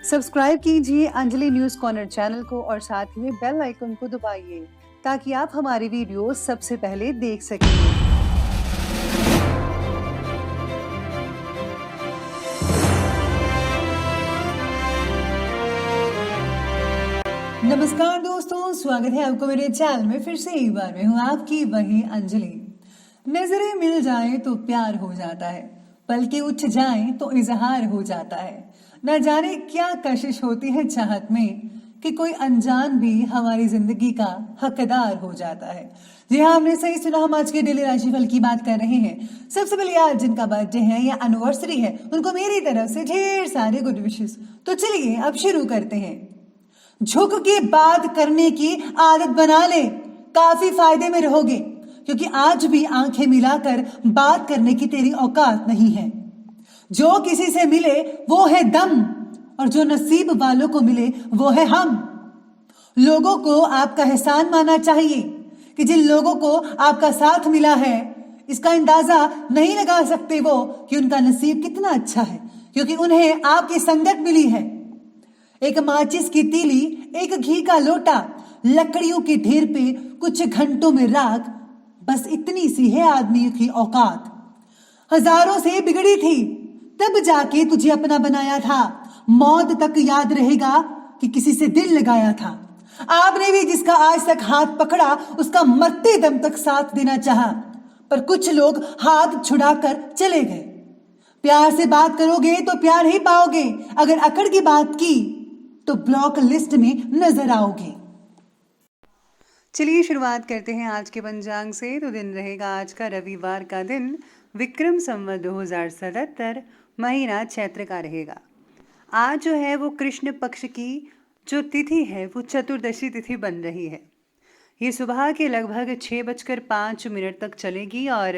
Subscribe कीजिए Anjali news corner channel को और साथ ही में बेल आइकन को दबाइए ताकि आप हमारी वीडियो सबसे पहले देख सकें। नमस्कार दोस्तों, स्वागत है आपको मेरे चैनल में। फिर से एक बार मैं हूँ आपकी वही अंजलि। नजरें मिल जाए तो प्यार हो जाता है, पलकें उठ जाए तो इजहार हो जाता है। न जाने क्या कशिश होती है चाहत में कि कोई अनजान भी हमारी जिंदगी का हकदार हो जाता है। जी हाँ, हमने सही सुना। हम आज के डेली राशिफल की बात कर रहे हैं। सबसे पहले आज जिनका बर्थडे है या एनिवर्सरी है, उनको मेरी तरफ से ढेर सारे गुड विशेस। तो चलिए अब शुरू करते हैं। झुक के बात करने की आदत बना ले, काफी फायदे में रहोगे, क्योंकि आज भी आंखें मिलाकर बात करने की तेरी औकात नहीं है। जो किसी से मिले वो है दम, और जो नसीब वालों को मिले वो है हम। लोगों को आपका एहसान मानना चाहिए कि जिन लोगों को आपका साथ मिला है, इसका अंदाजा नहीं लगा सकते वो कि उनका नसीब कितना अच्छा है, क्योंकि उन्हें आपकी संगत मिली है। एक माचिस की तीली, एक घी का लोटा, लकड़ियों के ढेर पे कुछ घंटों में राख, बस इतनी सी है आदमी की औकात। हजारों से बिगड़ी थी, तब जाके तुझे अपना बनाया था। मौत तक याद रहेगा कि किसी से दिल लगाया था। आपने भी जिसका आज तक हाथ पकड़ा, उसका मरते दम तक साथ देना चाहा, पर कुछ लोग हाथ छुड़ाकर चले गए। प्यार से बात करोगे तो प्यार ही पाओगे, अगर अकड़ की बात की तो ब्लॉक लिस्ट में नजर आओगे। चलिए शुरुआत करते हैं आज के पंचांग से। तो दिन रहेगा आज का रविवार का दिन, विक्रम संवत 2077, महीना चैत्र का रहेगा। आज जो है वो कृष्ण पक्ष की जो तिथि है वो चतुर्दशी तिथि बन रही है। ये सुबह के लगभग 6:05 तक चलेगी और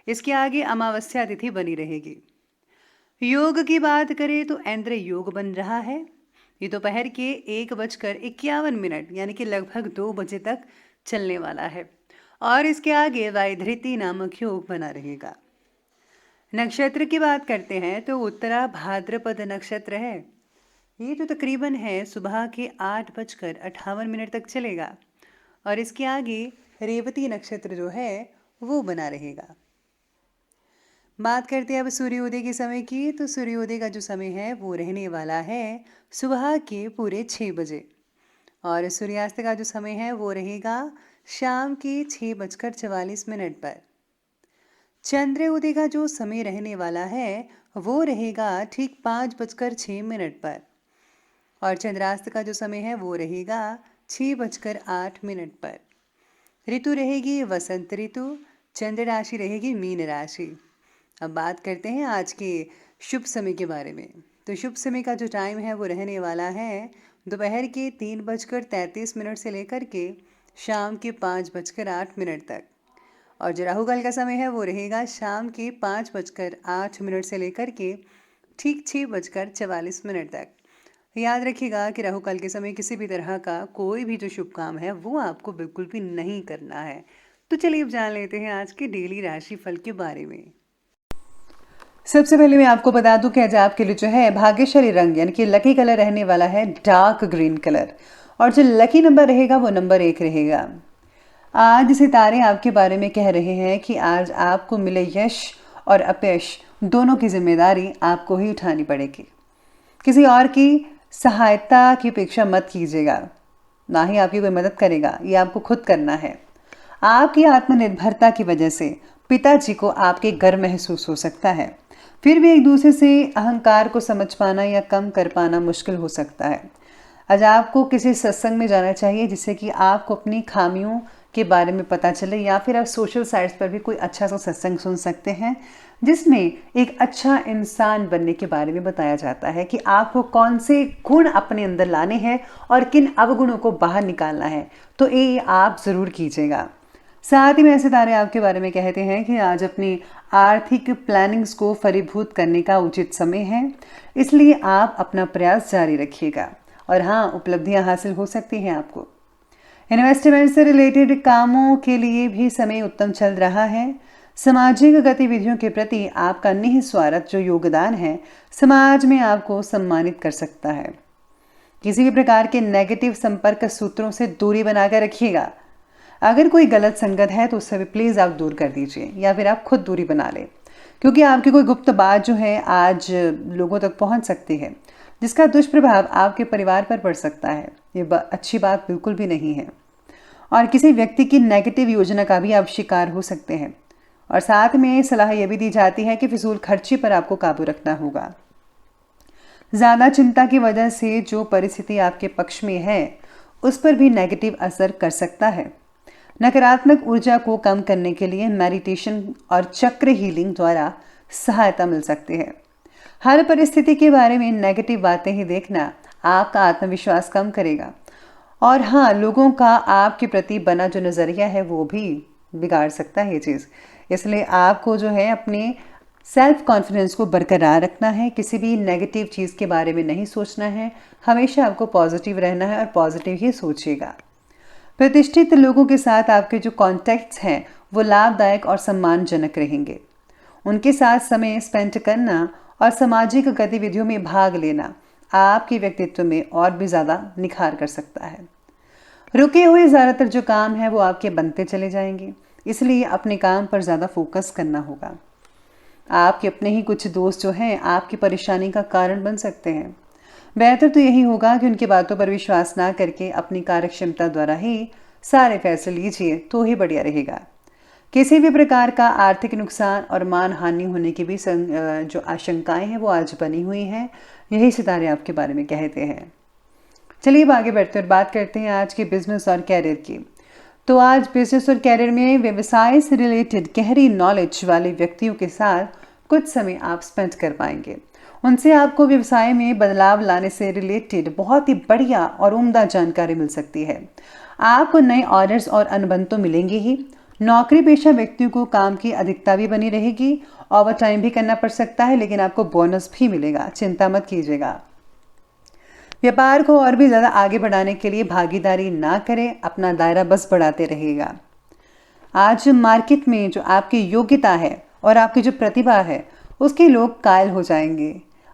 इसके आगे अमावस्या तिथि बनी रहेगी। योग की बात करें तो ऐंद्र योग बन रहा है। ये दोपहर के 1:51 यानी कि लगभग 2 बजे तक चलने वाला है और इसके आगे वैधृति नामक योग बना रहेगा। नक्षत्र की बात करते हैं तो उत्तरा भाद्रपद नक्षत्र है। ये तो तकरीबन है सुबह के 8:58 तक चलेगा और इसके आगे रेवती नक्षत्र जो है वो बना रहेगा। बात करते हैं अब सूर्योदय के समय की। तो सूर्योदय का जो समय है वो रहने वाला है सुबह के पूरे 6 बजे और सूर्यास्त का जो समय है वो रहेगा शाम के 6:44 पर। चंद्रोदय का जो समय रहने वाला है वो रहेगा ठीक 5:06 पर और चंद्रास्त का जो समय है वो रहेगा 6:08 पर। ऋतु रहेगी वसंत ऋतु, चंद्र राशि रहेगी मीन राशि। अब बात करते हैं आज के शुभ समय के बारे में। तो शुभ समय का जो टाइम है वो रहने वाला है दोपहर के 3:33 से लेकर के शाम के 5:08 तक और जो राहुकाल का समय है वो रहेगा शाम के 5:08 से लेकर के ठीक 6:44 तक। याद रखिएगा कि राहुकाल के समय किसी भी तरह का कोई भी जो शुभ काम है वो आपको बिल्कुल भी नहीं करना है। तो चलिए अब जान लेते हैं आज के डेली राशिफल के बारे में। सबसे पहले मैं आपको बता दूं कि आज आपके लिए जो है भाग्यशाली रंग यानी कि लकी कलर रहने वाला है डार्क ग्रीन कलर और जो लकी नंबर रहेगा वो नंबर 1 रहेगा। आज सितारे आपके बारे में कह रहे हैं कि आज आपको मिले यश और अपयश दोनों की जिम्मेदारी आपको ही उठानी पड़ेगी। किसी और की सहायता की अपेक्षा मत कीजिएगा, ना ही आपकी कोई मदद करेगा, ये आपको खुद करना है। आपकी आत्मनिर्भरता की वजह से पिताजी को आपके गर्व महसूस हो सकता है। फिर भी एक दूसरे से अहंकार को समझ पाना या कम कर पाना मुश्किल हो सकता है। आज आपको किसी सत्संग में जाना चाहिए जिससे कि आपको अपनी खामियों के बारे में पता चले, या फिर आप सोशल साइट्स पर भी कोई अच्छा सा सत्संग सुन सकते हैं जिसमें एक अच्छा इंसान बनने के बारे में बताया जाता है कि आपको कौन से गुण अपने अंदर लाने हैं और किन अवगुणों को बाहर निकालना है। तो ये आप ज़रूर कीजिएगा। साथ ही में सितारे आपके बारे में कहते हैं कि आज अपनी आर्थिक प्लानिंग्स को फलीभूत करने का उचित समय है, इसलिए आप अपना प्रयास जारी रखिएगा और हाँ, उपलब्धियां हासिल हो सकती हैं आपको। इन्वेस्टमेंट से रिलेटेड कामों के लिए भी समय उत्तम चल रहा है। सामाजिक गतिविधियों के प्रति आपका निस्वार्थ जो योगदान है समाज में आपको सम्मानित कर सकता है। किसी भी प्रकार के नेगेटिव संपर्क सूत्रों से दूरी बनाकर रखिएगा। अगर कोई गलत संगत है तो उससे भी प्लीज़ आप दूर कर दीजिए या फिर आप खुद दूरी बना लें, क्योंकि आपकी कोई गुप्त बात जो है आज लोगों तक पहुंच सकती है, जिसका दुष्प्रभाव आपके परिवार पर पड़ सकता है। ये अच्छी बात बिल्कुल भी नहीं है। और किसी व्यक्ति की नेगेटिव योजना का भी आप शिकार हो सकते हैं। और साथ में सलाह यह भी दी जाती है कि फिजूल खर्ची पर आपको काबू रखना होगा। ज़्यादा चिंता की वजह से जो परिस्थिति आपके पक्ष में है उस पर भी नेगेटिव असर कर सकता है। नकारात्मक ऊर्जा को कम करने के लिए मेडिटेशन और चक्र हीलिंग द्वारा सहायता मिल सकती है। हर परिस्थिति के बारे में नेगेटिव बातें ही देखना आपका आत्मविश्वास कम करेगा और हाँ, लोगों का आपके प्रति बना जो नज़रिया है वो भी बिगाड़ सकता है ये चीज़। इसलिए आपको जो है अपने सेल्फ कॉन्फिडेंस को बरकरार रखना है। किसी भी नेगेटिव चीज़ के बारे में नहीं सोचना है। हमेशा आपको पॉजिटिव रहना है और पॉजिटिव ही सोचिएगा। प्रतिष्ठित लोगों के साथ आपके जो कॉन्टैक्ट्स हैं वो लाभदायक और सम्मानजनक रहेंगे। उनके साथ समय स्पेंड करना और सामाजिक गतिविधियों में भाग लेना आपके व्यक्तित्व में और भी ज़्यादा निखार कर सकता है। रुके हुए ज़्यादातर जो काम है वो आपके बनते चले जाएंगे, इसलिए अपने काम पर ज़्यादा फोकस करना होगा। आपके अपने ही कुछ दोस्त जो हैं आपकी परेशानी का कारण बन सकते हैं। बेहतर तो यही होगा कि उनकी बातों पर विश्वास ना करके अपनी कार्यक्षमता द्वारा ही सारे फैसले लीजिए तो ही बढ़िया रहेगा। किसी भी प्रकार का आर्थिक नुकसान और मान हानि होने की भी जो आशंकाएं हैं वो आज बनी हुई हैं। यही सितारे आपके बारे में कहते हैं। चलिए अब आगे बढ़ते और बात करते हैं आज के बिजनेस और कैरियर की। तो आज बिजनेस और कैरियर में व्यवसाय से रिलेटेड गहरी नॉलेज वाले व्यक्तियों के साथ कुछ समय आप स्पेंड कर पाएंगे। उनसे आपको व्यवसाय में बदलाव लाने से रिलेटेड बहुत ही बढ़िया और उम्दा जानकारी मिल सकती है। आपको नए ऑर्डर्स और अनुबंध तो मिलेंगे ही। नौकरी पेशा व्यक्तियों को काम की अधिकता भी बनी रहेगी। ओवर टाइम भी करना पड़ सकता है, लेकिन आपको बोनस भी मिलेगा, चिंता मत कीजिएगा। व्यापार को और भी ज़्यादा आगे बढ़ाने के लिए भागीदारी ना करें, अपना दायरा बस बढ़ाते रहिएगा। आज मार्केट में जो आपकी योग्यता है और आपकी जो प्रतिभा है उसके लोग कायल हो जाएंगे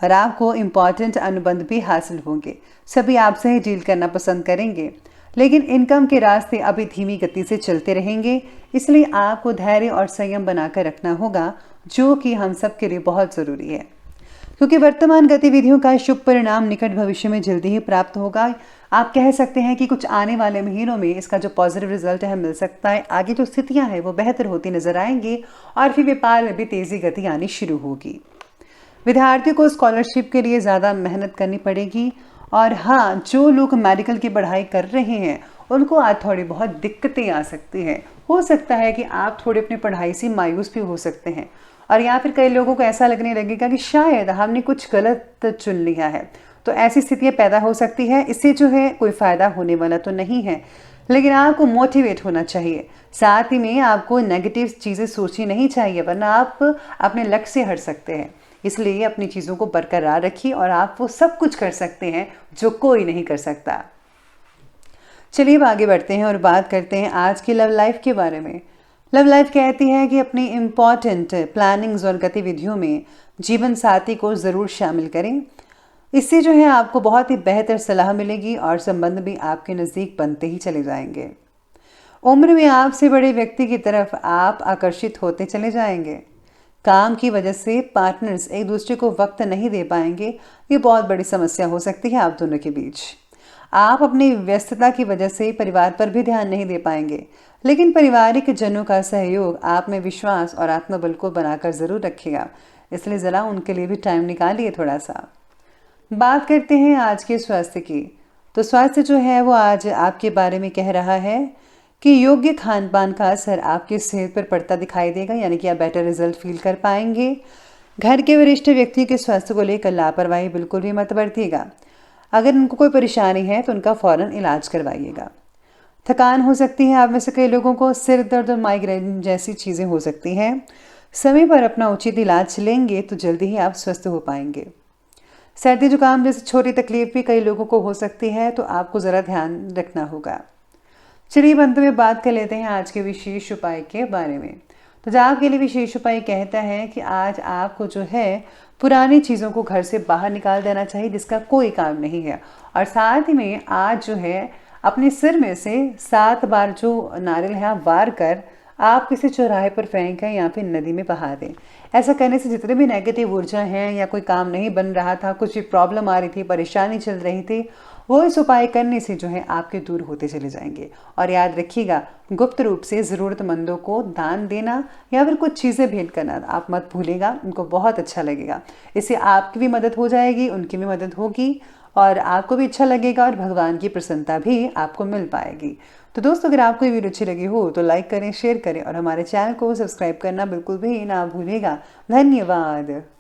और आपको इम्पॉर्टेंट अनुबंध भी हासिल होंगे। सभी आपसे ही डील करना पसंद करेंगे, लेकिन इनकम के रास्ते अभी धीमी गति से चलते रहेंगे। इसलिए आपको धैर्य और संयम बनाकर रखना होगा, जो कि हम सब के लिए बहुत ज़रूरी है, क्योंकि वर्तमान गतिविधियों का शुभ परिणाम निकट भविष्य में जल्दी ही प्राप्त होगा। आप कह सकते हैं कि कुछ आने वाले महीनों में इसका जो पॉजिटिव रिजल्ट है मिल सकता है। आगे जो स्थितियां हैं वो बेहतर होती नजर आएंगी और फिर व्यापार में भी तेज़ी गति आनी शुरू होगी। विद्यार्थियों को स्कॉलरशिप के लिए ज़्यादा मेहनत करनी पड़ेगी। और हाँ, जो लोग मेडिकल की पढ़ाई कर रहे हैं उनको आज थोड़ी बहुत दिक्कतें आ सकती हैं। हो सकता है कि आप थोड़ी अपनी पढ़ाई से मायूस भी हो सकते हैं और या फिर कई लोगों को ऐसा लगने लगेगा कि शायद हमने कुछ गलत चुन लिया है। तो ऐसी स्थितियाँ पैदा हो सकती है। इससे जो है कोई फ़ायदा होने वाला तो नहीं है, लेकिन आपको मोटिवेट होना चाहिए। साथ ही में आपको नेगेटिव चीज़ें सोचनी नहीं चाहिए, वरना आप अपने लक्ष्य से हट सकते हैं। इसलिए अपनी चीज़ों को बरकरार रखिए और आप वो सब कुछ कर सकते हैं जो कोई नहीं कर सकता। चलिए अब आगे बढ़ते हैं और बात करते हैं आज की लव लाइफ के बारे में। लव लाइफ कहती है कि अपनी इम्पॉर्टेंट प्लानिंग्स और गतिविधियों में जीवन साथी को ज़रूर शामिल करें। इससे जो है आपको बहुत ही बेहतर सलाह मिलेगी और संबंध भी आपके नज़दीक बनते ही चले जाएंगे। उम्र में आपसे बड़े व्यक्ति की तरफ आप आकर्षित होते चले जाएंगे। काम की वजह से पार्टनर्स एक दूसरे को वक्त नहीं दे पाएंगे। ये बहुत बड़ी समस्या हो सकती है आप दोनों के बीच। आप अपनी व्यस्तता की वजह से परिवार पर भी ध्यान नहीं दे पाएंगे, लेकिन पारिवारिक जनों का सहयोग आप में विश्वास और आत्मबल को बनाकर ज़रूर रखेगा। इसलिए ज़रा उनके लिए भी टाइम निकालिए थोड़ा सा। बात करते हैं आज के स्वास्थ्य की। तो स्वास्थ्य जो है वो आज आपके बारे में कह रहा है कि योग्य खान पान का असर आपकी सेहत पर पड़ता दिखाई देगा, यानी कि आप बेटर रिजल्ट फील कर पाएंगे। घर के वरिष्ठ व्यक्ति के स्वास्थ्य को लेकर लापरवाही बिल्कुल भी मत बरतिएगा। अगर उनको कोई परेशानी है तो उनका फ़ौरन इलाज करवाइएगा। थकान हो सकती है आप में से कई लोगों को, सिर दर्द और माइग्रेन जैसी चीज़ें हो सकती हैं। समय पर अपना उचित इलाज लेंगे तो जल्दी ही आप स्वस्थ हो पाएंगे। सर्दी जुकाम जैसी छोटी तकलीफ भी कई लोगों को हो सकती है, तो आपको ज़रा ध्यान रखना होगा। चलिए अंत में बात कर लेते हैं आज के विशेष उपाय के बारे में। तो जाप के लिए विशेष उपाय कहता है कि आज आपको जो है पुरानी चीज़ों को घर से बाहर निकाल देना चाहिए जिसका कोई काम नहीं है। और साथ ही में आज जो है अपने सिर में से 7 बार जो नारियल है आप वार कर आप किसी चौराहे पर फेंकें या फिर नदी में बहा दें। ऐसा करने से जितने भी नेगेटिव ऊर्जा हैं या कोई काम नहीं बन रहा था, कुछ भी प्रॉब्लम आ रही थी, परेशानी चल रही थी, वो इस उपाय करने से जो है आपके दूर होते चले जाएंगे। और याद रखिएगा, गुप्त रूप से ज़रूरतमंदों को दान देना या फिर कुछ चीज़ें भेंट करना आप मत भूलेगा, उनको बहुत अच्छा लगेगा। इससे आपकी भी मदद हो जाएगी, उनकी भी मदद होगी और आपको भी अच्छा लगेगा और भगवान की प्रसन्नता भी आपको मिल पाएगी। तो दोस्तों, अगर आपको ये वीडियो अच्छी लगी हो तो लाइक करें, शेयर करें और हमारे चैनल को सब्सक्राइब करना बिल्कुल भी ना भूलिएगा। धन्यवाद।